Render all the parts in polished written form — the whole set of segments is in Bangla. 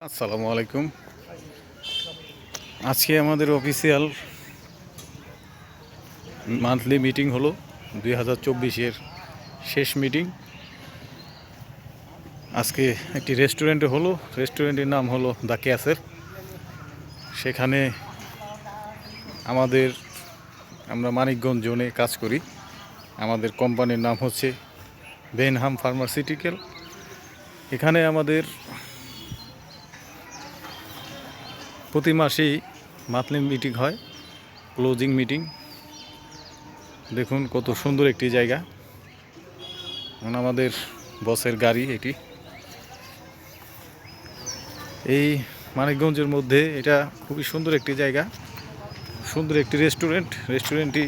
আসসালামু আলাইকুম। আজকে আমাদের অফিসিয়াল মান্থলি মিটিং হলো 2024-এর শেষ মিটিং। আজকে একটি রেস্টুরেন্টে হলো, রেস্টুরেন্টের নাম হলো দ্য ক্যাসেল। সেখানে আমরা মানিকগঞ্জ জোনে কাজ করি। আমাদের কোম্পানির নাম হচ্ছে বেনহাম ফার্মাসিউটিক্যাল। এখানে আমাদের প্রতি মাসেই মান্থলি মিটিং হয়, ক্লোজিং মিটিং। দেখুন কত সুন্দর একটি জায়গা। আমাদের বসের গাড়ি এটি। এই মানিকগঞ্জের মধ্যে এটা খুবই সুন্দর একটি জায়গা, সুন্দর একটি রেস্টুরেন্টটি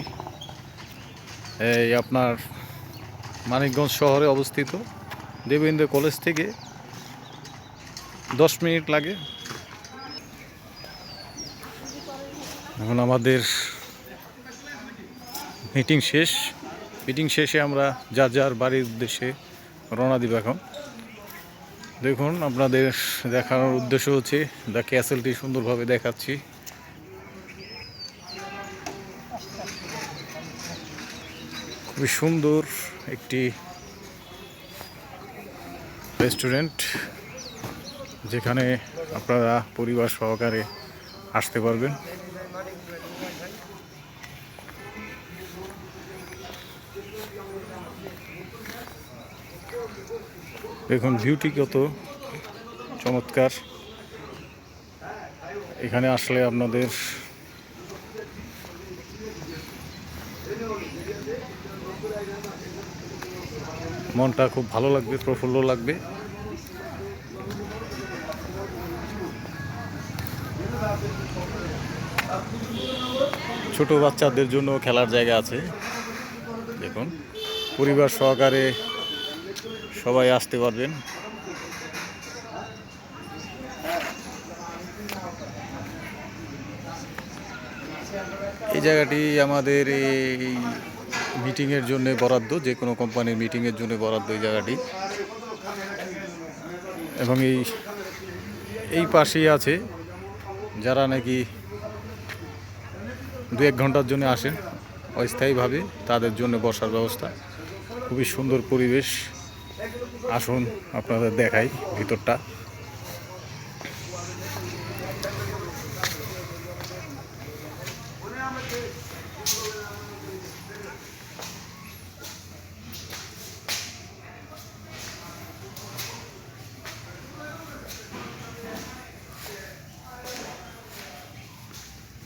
এই আপনার মানিকগঞ্জ শহরে অবস্থিত। দেবেন্দ্র কলেজ থেকে 10 মিনিট লাগে। এখন আমাদের মিটিং শেষে আমরা যার যার বাড়ির উদ্দেশ্যে রওনা দিব। এখন দেখুন, আপনাদের দেখানোর উদ্দেশ্য হচ্ছে দ্য ক্যাসেলটি সুন্দরভাবে দেখাচ্ছি। খুবই সুন্দর একটি রেস্টুরেন্ট, যেখানে আপনারা পরিবার সহকারে আসতে পারবেন। দেখুন ভিউটি কত চমৎকার। এখানে আসলে আপনাদের মনটা খুব ভালো লাগবে, প্রফুল্ল লাগবে। ছোট বাচ্চাদের জন্য খেলার জায়গা আছে। দেখুন, পরিবার সহকারে সবাই আসতে পারবেন। এই জায়গাটি আমাদের এই মিটিংয়ের জন্য বরাদ্দ, যে কোনো কোম্পানির মিটিংয়ের জন্য বরাদ্দ এই জায়গাটি। এবং এই পাশেই আছে যারা নাকি 2-1 ঘন্টার জন্য আসেন অস্থায়ীভাবে, তাদের জন্য বসার ব্যবস্থা। খুবই সুন্দর পরিবেশ। আসুন আপনাদের দেখাই ভিতরটা।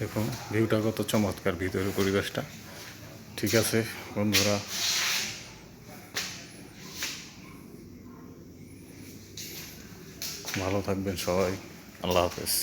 দেখুন ভিউটা কত চমৎকার, ভিতরের পরিবেশটা। ঠিক আছে বন্ধুরা, ভালো থাকবেন সবাই। আল্লাহ হাফেজ।